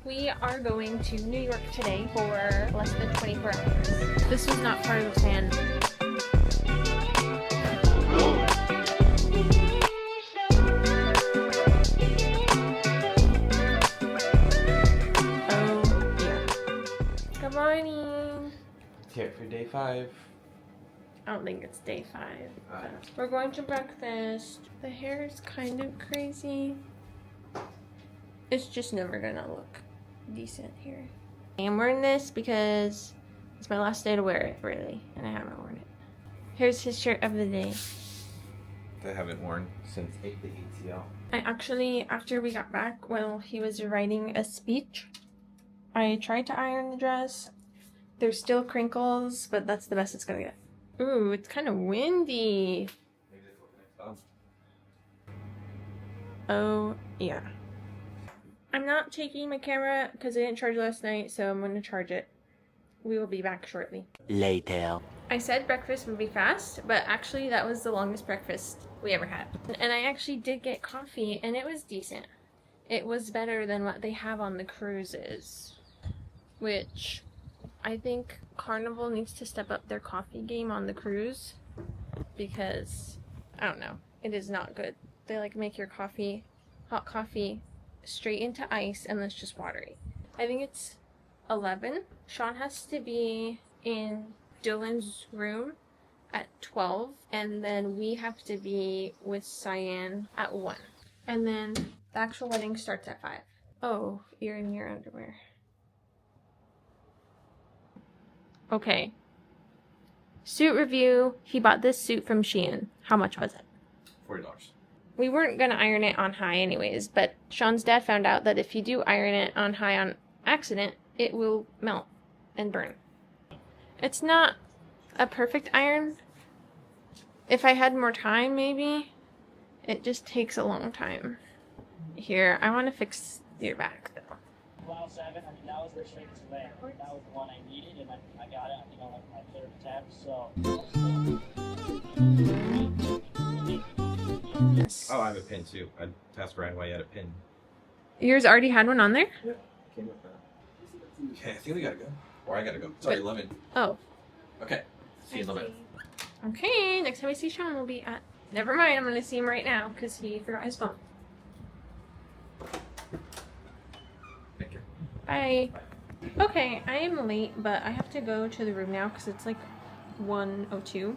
We are going to New York today for less than 24 hours. This was not part of the plan. Oh, yeah. Good morning. Here for day 5. I don't think it's day 5. But we're going to breakfast. The hair is kind of crazy. It's just never gonna look decent here. I'm wearing this because it's my last day to wear it, really, and I haven't worn it. Here's his shirt of the day. I haven't worn since the ATL. I actually, after we got back, while he was writing a speech, I tried to iron the dress. There's still crinkles, but that's the best it's gonna get. Ooh, it's kind of windy. Oh, yeah. I'm not taking my camera because I didn't charge last night, so I'm going to charge it. We will be back shortly. Later. I said breakfast would be fast, but actually that was the longest breakfast we ever had. And I actually did get coffee, and it was decent. It was better than what they have on the cruises, which I think Carnival needs to step up their coffee game on the cruise because, I don't know, it is not good. They like make your coffee, hot coffee, straight into ice and it's just watery. I think it's 11. Sean has to be in Dylan's room at 12, and then we have to be with Cyan at 1. And then the actual wedding starts at 5. Oh, you're in your underwear. Okay. Suit review. He bought this suit from Shein. How much was it? $40. We weren't going to iron it on high anyways, but Sean's dad found out that if you do iron it on high on accident, it will melt and burn. It's not a perfect iron. If I had more time, maybe. It just takes a long time. Here, I want to fix your back, though. File 7, I mean, that was the straightest way. That was the one I needed, and I got it, I think, on like my 3rd attempt, so... Oh, I have a pin too. I asked Ryan why he had a pin. Yours already had one on there? Yeah, came with that. Okay, I think we gotta go. Or I gotta go. Sorry, 11. Oh. Okay, see you in a little bit. Okay, next time I see Sean, we'll be at... Never mind, I'm going to see him right now because he forgot his phone. Thank you. Bye. Okay, I am late, but I have to go to the room now because it's like 1:02.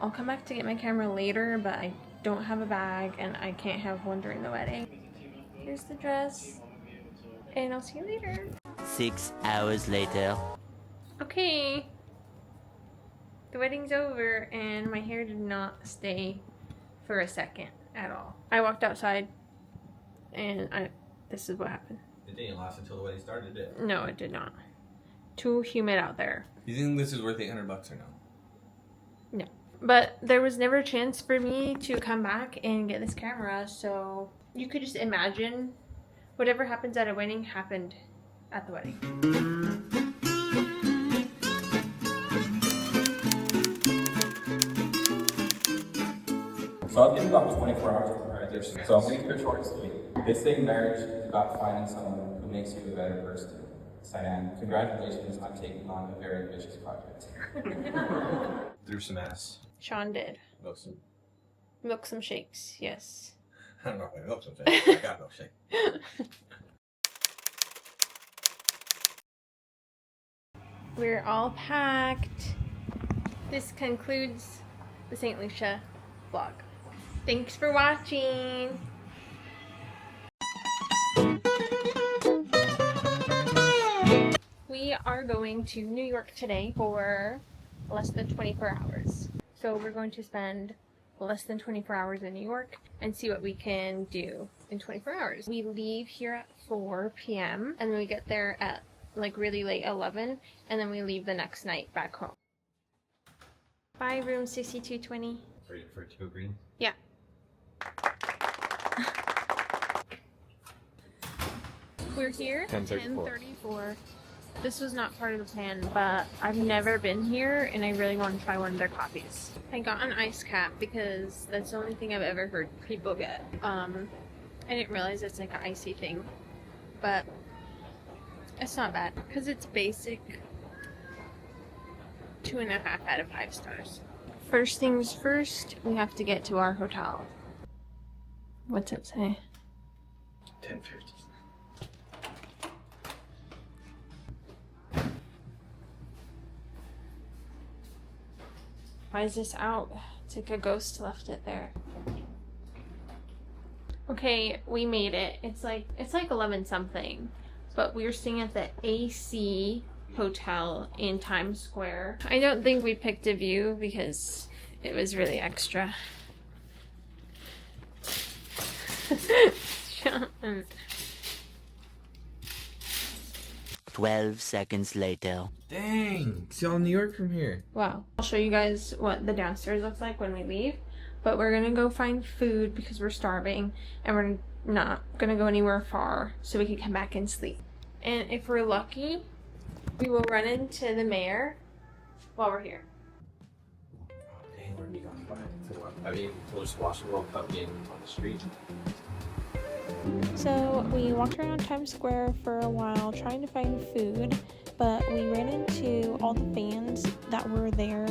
I'll come back to get my camera later, but I don't have a bag and I can't have one during the wedding. Here's the dress, and I'll see you later. 6 hours later. Okay. The wedding's over and my hair did not stay for a second at all. I walked outside and this is what happened. It didn't last until the wedding started, did it? No, it did not. Too humid out there. You think this is worth $800 or no? No. But there was never a chance for me to come back and get this camera, so you could just imagine whatever happens at a wedding happened at the wedding. So I'll give you about 24 hours to transition. So I'll make it a short story. This thing, marriage, is about finding someone who makes you a better person. Cyan, congratulations on taking on a very ambitious project. Threw some ass. Sean did. Milk Milk some shakes, yes. I don't know if I milk some shake. I got milkshake. We're all packed. This concludes the St. Lucia vlog. Thanks for watching. We are going to New York today for less than 24 hours. So we're going to spend less than 24 hours in New York and see what we can do in 24 hours. We leave here at 4 p.m. and then we get there at like really late 11, and then we leave the next night back home. Bye, room 6220. Ready for it to go green? Yeah. We're here at 10:34. This was not part of the plan, but I've never been here and I really want to try one of their coffees. I got an ice cap because that's the only thing I've ever heard people get. I didn't realize it's like an icy thing, but It's not bad because it's basic. 2.5 out of 5 stars. First things first, we have to get to our hotel. What's it say? 10:50. Why is this out? It's like a ghost left it there. Okay, we made it. It's like 11 something, but we were staying at the AC hotel in Times Square. I don't think we picked a view because it was really extra. 12 seconds later. Dang, see all New York from here. Wow. I'll show you guys what the downstairs looks like when we leave, but we're gonna go find food because we're starving and we're not gonna go anywhere far so we can come back and sleep. And if we're lucky, we will run into the mayor while we're here. Dang, where are you going by? I mean, we'll just watch the World Cup game on the street. So we walked around Times Square for a while trying to find food, but we ran into all the fans that were there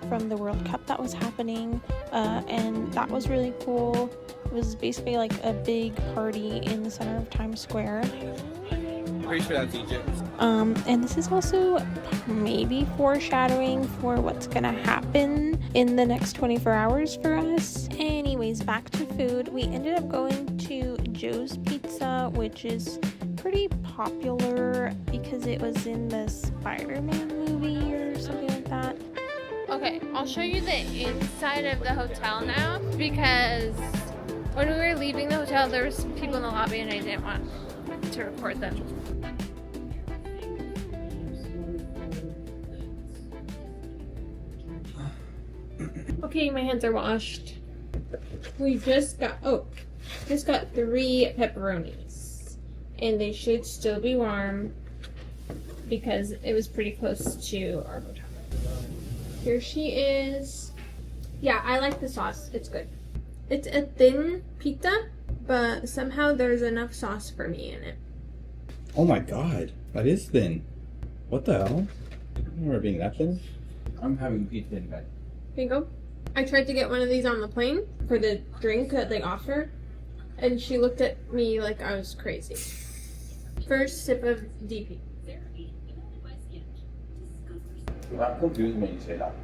from the World Cup that was happening, and that was really cool. It was basically like a big party in the center of Times Square. Pretty sure that's Egypt. And this is also maybe foreshadowing for what's gonna happen in the next 24 hours for us. Anyways, back to food. We ended up going to Joe's Pizza, which is pretty popular because it was in the Spider-Man movie or something like that. Okay, I'll show you the inside of the hotel now because when we were leaving the hotel, there was some people in the lobby and I didn't want to record them. Okay, my hands are washed. We just got 3 pepperonis. And they should still be warm because it was pretty close to our hotel. Here she is. Yeah, I like the sauce. It's good. It's a thin pizza, but somehow there's enough sauce for me in it. Oh my god, that is thin. What the hell? I don't remember being that thin. I'm having pizza in bed. Here you go. I tried to get one of these on the plane for the drink that they offer, and she looked at me like I was crazy. First sip of DP. I'm confused when you say that.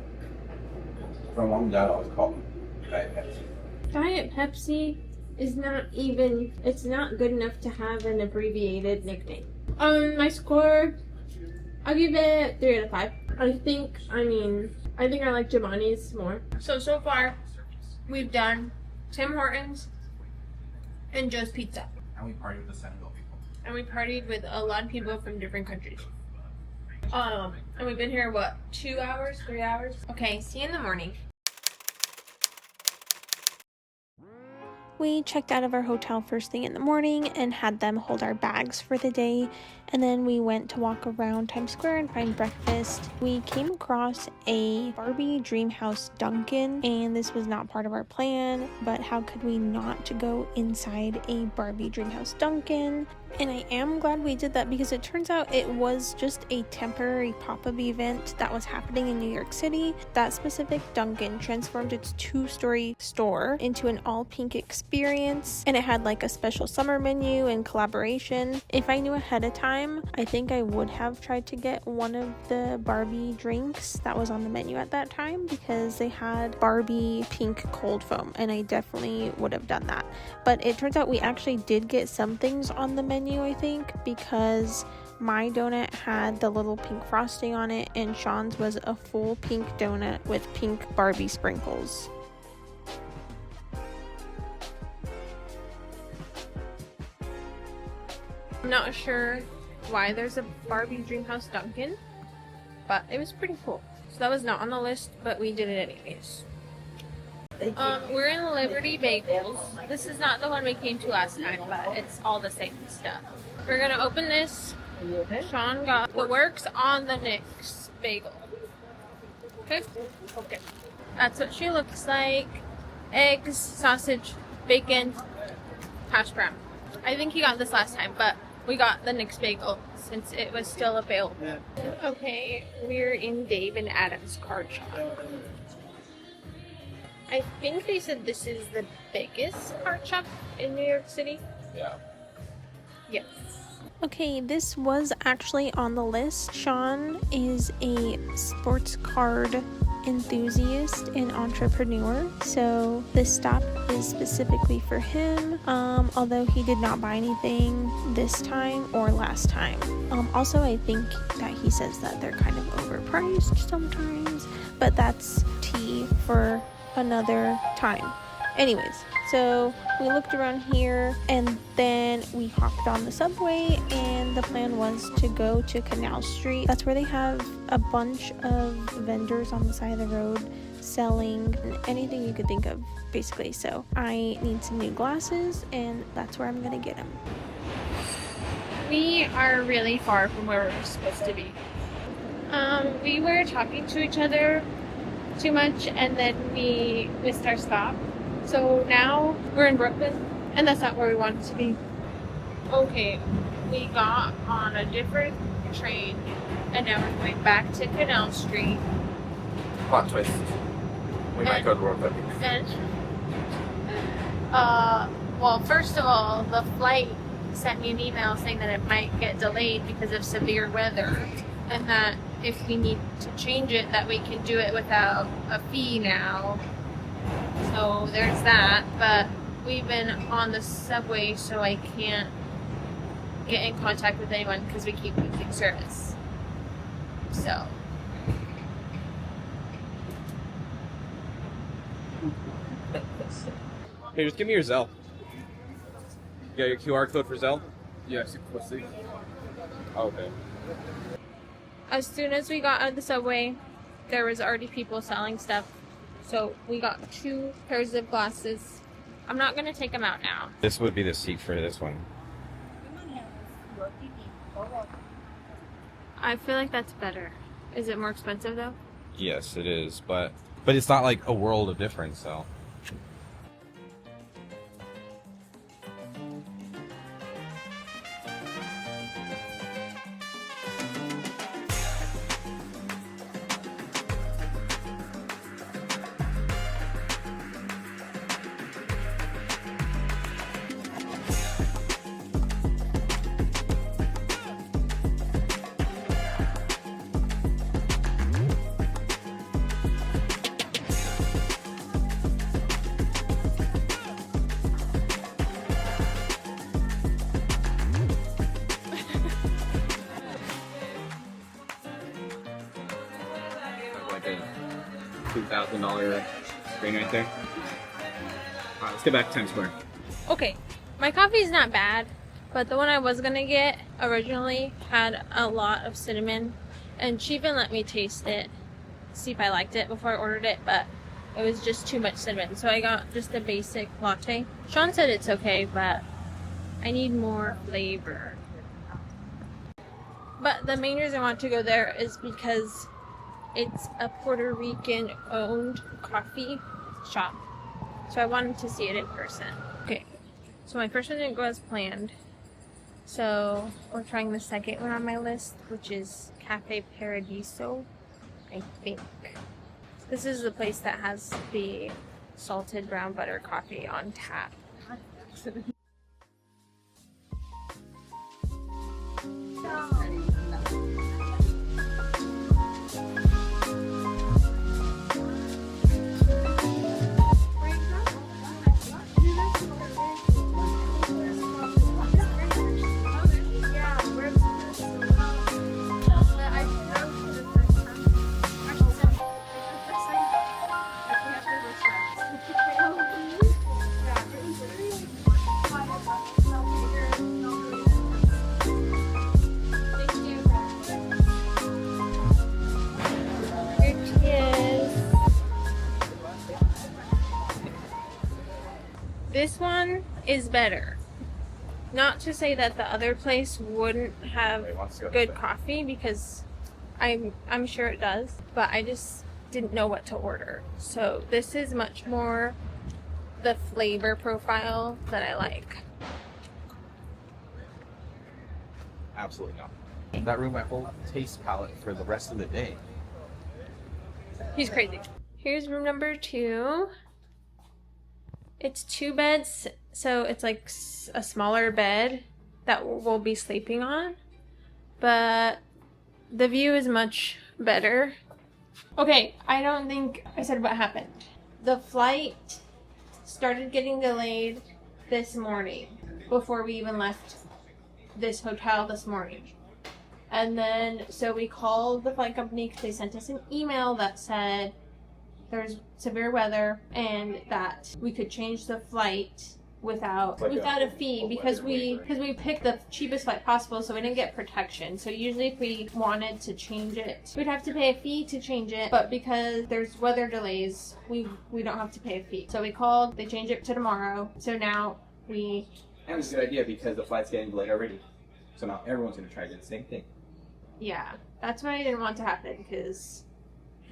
My mom and dad always call me Diet Pepsi. Diet Pepsi is not even, it's not good enough to have an abbreviated nickname. My score, I'll give it 3 out of 5. I think I like Giovanni's more. So far, we've done Tim Hortons and Joe's Pizza. And we partied with the Senegal people. And we partied with a lot of people from different countries. And we've been here, what, 2 hours, 3 hours? Okay, see you in the morning. We checked out of our hotel first thing in the morning and had them hold our bags for the day. And then we went to walk around Times Square and find breakfast. We came across a Barbie Dreamhouse Dunkin', and this was not part of our plan, but how could we not go inside a Barbie Dreamhouse Dunkin'? And I am glad we did that because it turns out it was just a temporary pop-up event that was happening in New York City. That specific Dunkin' transformed its 2-story store into an all-pink experience, and it had like a special summer menu and collaboration. If I knew ahead of time, I think I would have tried to get one of the Barbie drinks that was on the menu at that time because they had Barbie pink cold foam, and I definitely would have done that. But it turns out we actually did get some things on the menu, I think, because my donut had the little pink frosting on it and Sean's was a full pink donut with pink Barbie sprinkles. I'm not sure why there's a Barbie Dreamhouse Dunkin', but it was pretty cool. So that was not on the list, but we did it anyways. We're in Liberty Bagels. This is not the one we came to last time, but it's all the same stuff. We're gonna open this. Sean got the works on the Nick's bagel. Okay? Okay. That's what she looks like. Eggs, sausage, bacon, hash brown. I think he got this last time, but we got the next bagel since it was still available. Okay, we're in Dave and Adam's card shop. I think they said this is the biggest card shop in New York City. Yeah. Yes. Okay, this was actually on the list. Sean is a sports card enthusiast and entrepreneur, so this stop is specifically for him, although he did not buy anything this time or last time. Also, I think that he says that they're kind of overpriced sometimes, but that's tea for another time. Anyways, so we looked around here and then we hopped on the subway, and the plan was to go to Canal Street. That's where they have a bunch of vendors on the side of the road selling anything you could think of, basically. So I need some new glasses, and that's where I'm gonna get them. We are really far from where we're supposed to be. We were talking to each other too much, and then we missed our stop. So now we're in Brooklyn, and that's not where we wanted to be. Okay, we got on a different train, and now we're going back to Canal Street. Plot twist. We might go to World Cup. And, well, first of all, the flight sent me an email saying that it might get delayed because of severe weather, and that if we need to change it, that we can do it without a fee now. So there's that, but we've been on the subway, so I can't get in contact with anyone because we keep losing service. So. Hey, just give me your Zelle. You got your QR code for Zelle? Yes, let's see. Okay. As soon as we got out of the subway, there was already people selling stuff. So we got 2 pairs of glasses. I'm not gonna take them out now. This would be the seat for this one. I feel like that's better. Is it more expensive though? Yes, it is, but it's not like a world of difference, so. Like a $2,000 screen right there. Alright, let's get back to Times Square. Okay, my coffee is not bad, but the one I was gonna get originally had a lot of cinnamon, and she even let me taste it, see if I liked it before I ordered it, but it was just too much cinnamon, so I got just a basic latte. Sean said it's okay, but I need more flavor. But the main reason I want to go there is because it's a Puerto Rican-owned coffee shop. So I wanted to see it in person. Okay, so my first one didn't go as planned. So we're trying the second one on my list, which is Cafe Paradiso, I think. This is the place that has the salted brown butter coffee on tap. This one is better. Not to say that the other place wouldn't have good coffee, because I'm sure it does, but I just didn't know what to order. So this is much more the flavor profile that I like. Absolutely not. That ruined my whole taste palette for the rest of the day. He's crazy. Here's room number 2. It's 2 beds, so it's like a smaller bed that we'll be sleeping on. But the view is much better. Okay, I don't think I said what happened. The flight started getting delayed this morning before we even left this hotel this morning. And then, so we called the flight company because they sent us an email that said there's severe weather and that we could change the flight without a fee because we picked the cheapest flight possible, so we didn't get protection. So usually if we wanted to change it, we'd have to pay a fee to change it, but because there's weather delays, we don't have to pay a fee. So we called, they changed it to tomorrow. So now And it's a good idea because the flight's getting delayed already. So now everyone's gonna try to do the same thing. yeah, that's what I didn't want to happen because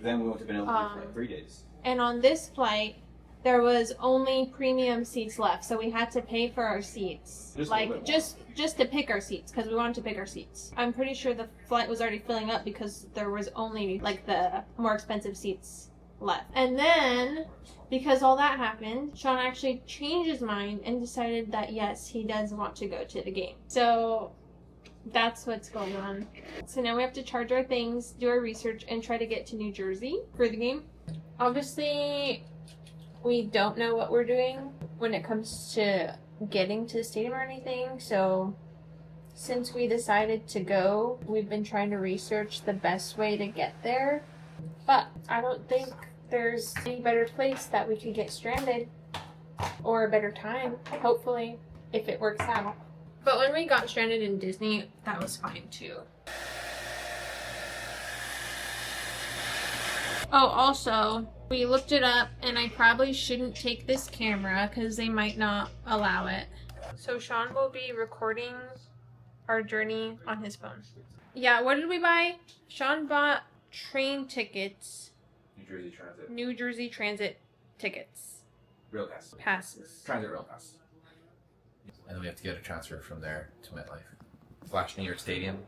Then we would have been able to do it for like 3 days. and on this flight there was only premium seats left, so we had to pay for our seats. Just a Like little bit just to pick our seats because we wanted to pick our seats. I'm pretty sure the flight was already filling up because there was only like the more expensive seats left. And then because all that happened, Sean actually changed his mind and decided that yes, he does want to go to the game. So that's what's going on. So now we have to charge our things, do our research, and try to get to New Jersey for the game. Obviously, we don't know what we're doing when it comes to getting to the stadium or anything. So since we decided to go, we've been trying to research the best way to get there. But I don't think there's any better place that we could get stranded or a better time, hopefully, if it works out. But when we got stranded in Disney, that was fine too. Oh, also, we looked it up and I probably shouldn't take this camera because they might not allow it. So Sean will be recording our journey on his phone. Yeah, what did we buy? Sean bought train tickets. New Jersey Transit tickets. Real pass. Passes. Transit Real Pass. And then we have to get a transfer from there to MetLife. / New York Stadium,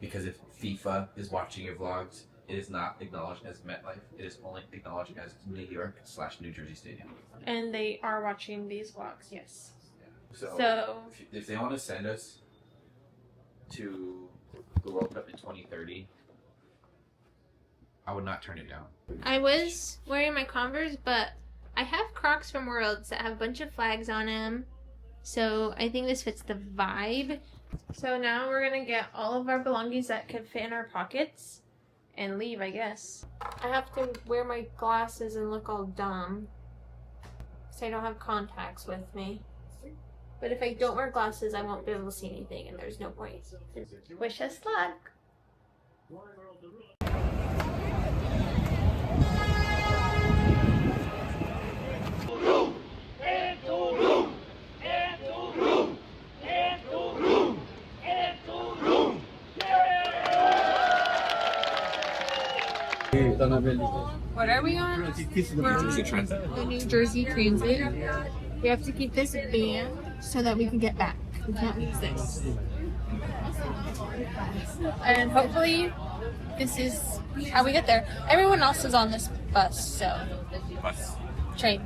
because if FIFA is watching your vlogs, it is not acknowledged as MetLife. It is only acknowledged as New York / New Jersey Stadium. And they are watching these vlogs, yes. Yeah. So if they want to send us to the World Cup in 2030, I would not turn it down. I was wearing my Converse, but I have Crocs from Worlds that have a bunch of flags on them. So I think this fits the vibe. So now we're gonna get all of our belongings that could fit in our pockets and leave, I guess. I have to wear my glasses and look all dumb because I don't have contacts with me. But if I don't wear glasses, I won't be able to see anything and there's no point. Wish us luck. What are we on? We're on the New Jersey Transit. We have to keep this band so that we can get back. We can't lose this. And hopefully this is how we get there. Everyone else is on this bus, so. Train.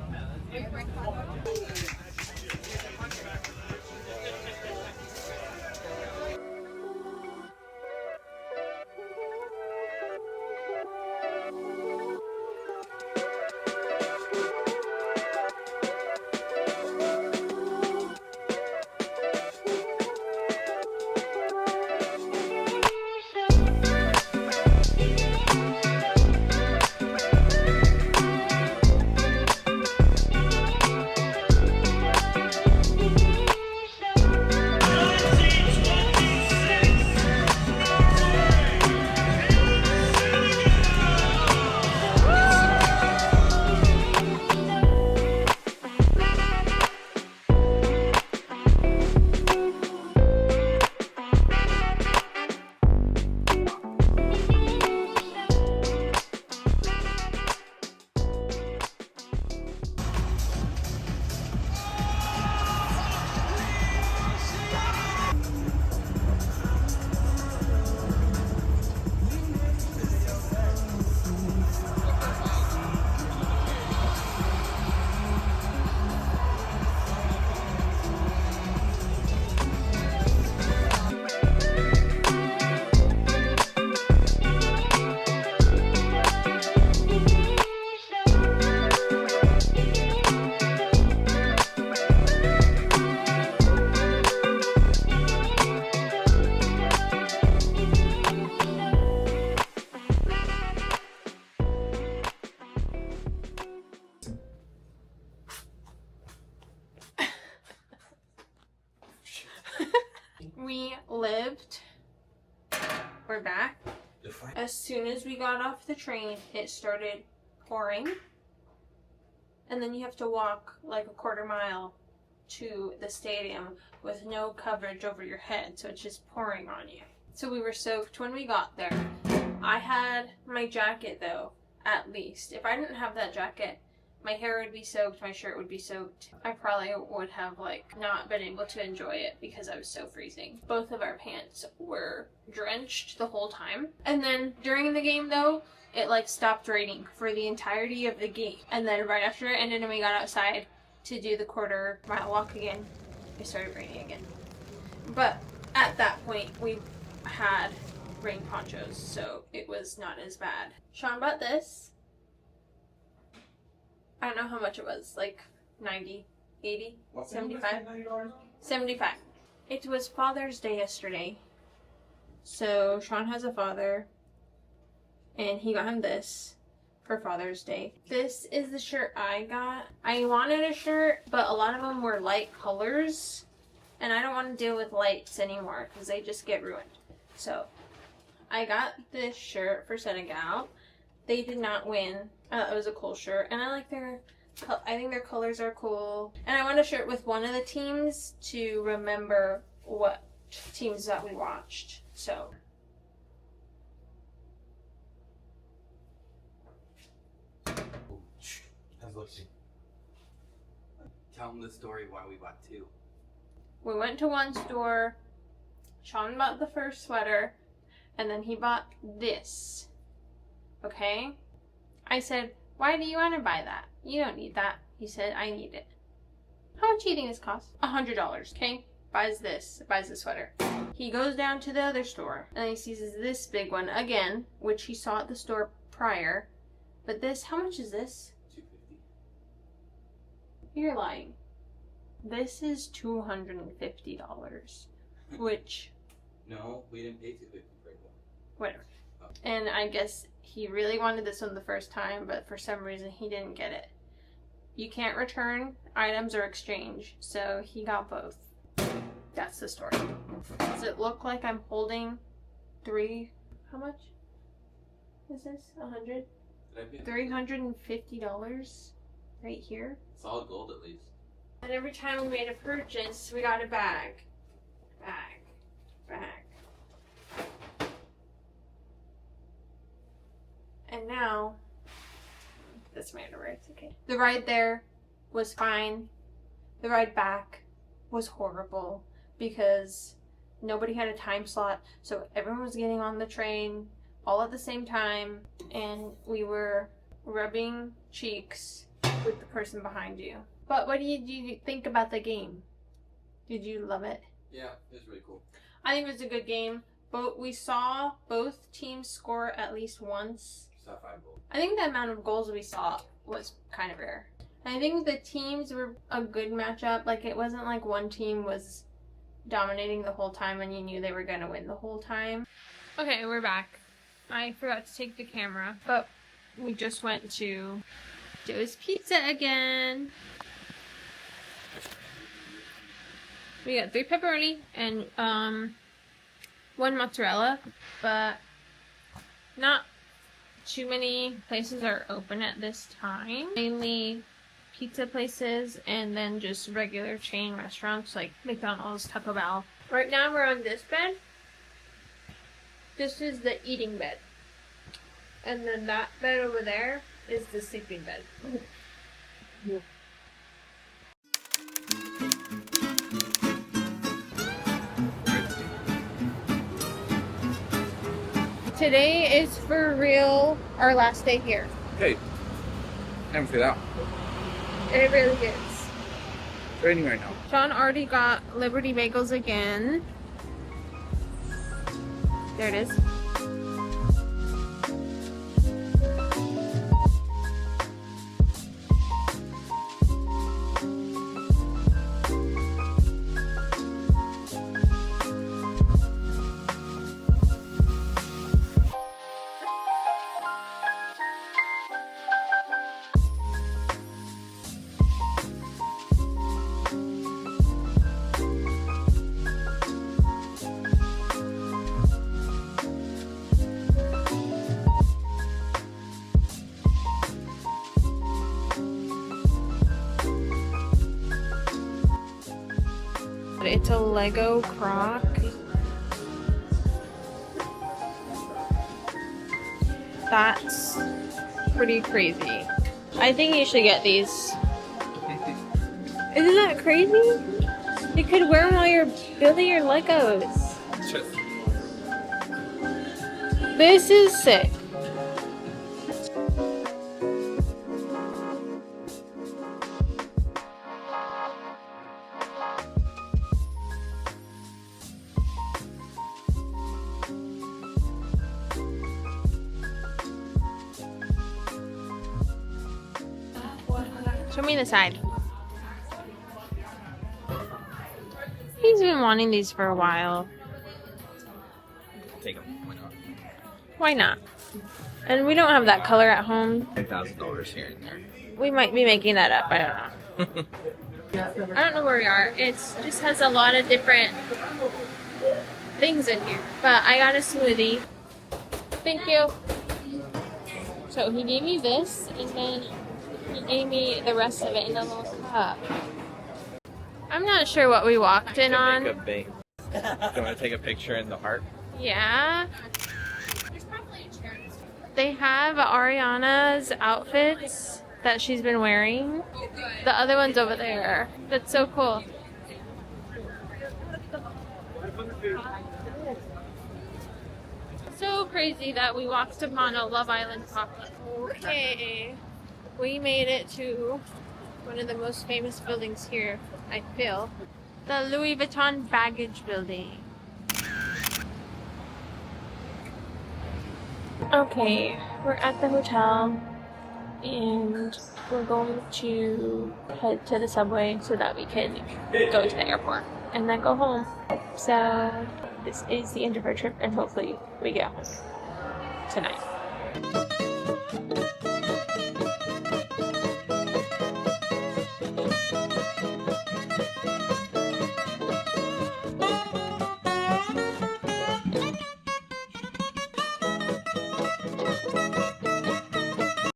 we're back. As soon as we got off the train, it started pouring. And then you have to walk like a quarter mile to the stadium with no coverage over your head, so it's just pouring on you. So we were soaked when we got there. I had my jacket though, at least. If I didn't have that jacket, my hair would be soaked, my shirt would be soaked. I probably would have not been able to enjoy it because I was so freezing. Both of our pants were drenched the whole time. And then during the game though, it stopped raining for the entirety of the game. And then right after it ended and we got outside to do the quarter mile walk again, it started raining again. But at that point, we had rain ponchos, so it was not as bad. Sean bought this. I don't know how much it was, 90, 80, 75? 75. It was Father's Day yesterday. So Sean has a father, and he got him this for Father's Day. This is the shirt I got. I wanted a shirt, but a lot of them were light colors, and I don't want to deal with lights anymore because they just get ruined. So I got this shirt for Senegal. They did not win. It was a cool shirt, and I think their colors are cool. And I want a shirt with one of the teams to remember what teams that we watched. So How's Lucy? Tell them the story why we bought two. we went to one store. Sean bought the first sweater, and then he bought this. Okay? I said, why do you want to buy that? You don't need that. He said, I need it. How much do you think this costs? $100, okay? Buys the sweater. He goes down to the other store, and he sees this big one again, which he saw at the store prior. But this, how much is this? $250. You're lying. This is $250, which... No, we didn't pay $250 for it. Whatever. And I guess he really wanted this one the first time, but for some reason he didn't get it. You can't return items or exchange, so he got both. That's the story. Does it look like I'm holding how much is this? 100? $350 right here. Solid gold at least. And every time we made a purchase, we got a bag. And now, this might have it's okay. The ride there was fine. The ride back was horrible because nobody had a time slot, so everyone was getting on the train all at the same time, and we were rubbing cheeks with the person behind you. But what did you think about the game? Did you love it? Yeah, it was really cool. I think it was a good game. We saw both teams score at least once. Saw 5 goals. I think the amount of goals we saw was kind of rare. And I think the teams were a good matchup. It wasn't like one team was dominating the whole time and you knew they were going to win the whole time. Okay, we're back. I forgot to take the camera, but we just went to Joe's Pizza again. We got 3 pepperoni and 1 mozzarella, but not too many places are open at this time. Mainly pizza places and then just regular chain restaurants like McDonald's, Taco Bell. Right now we're on this bed. This is the eating bed. And then that bed over there is the sleeping bed. Today is for real our last day here. Hey, time for that. It really is. It's raining right now. Sean already got Liberty Bagels again. There it is. It's a Lego croc. That's pretty crazy. I think you should get these. Isn't that crazy? You could wear them while you're building your Legos. This is sick. Show me the side. He's been wanting these for a while. Take them. Why not? Why not? And we don't have that color at home. $10,000 here and there. We might be making that up. I don't know. I don't know where we are. It just has a lot of different things in here. But I got a smoothie. Thank you. So he gave me this, and then he gave me the rest of it in a little cup. I'm not sure what we walked in on. Do you want to take a picture in the heart? Yeah. They have Ariana's outfits that she's been wearing. The other one's over there. That's so cool. So crazy that we walked upon a Love Island pop-up. Okay. We made it to one of the most famous buildings here, I feel. The Louis Vuitton baggage building. Okay, we're at the hotel and we're going to head to the subway so that we can go to the airport and then go home. So this is the end of our trip and hopefully we get home tonight.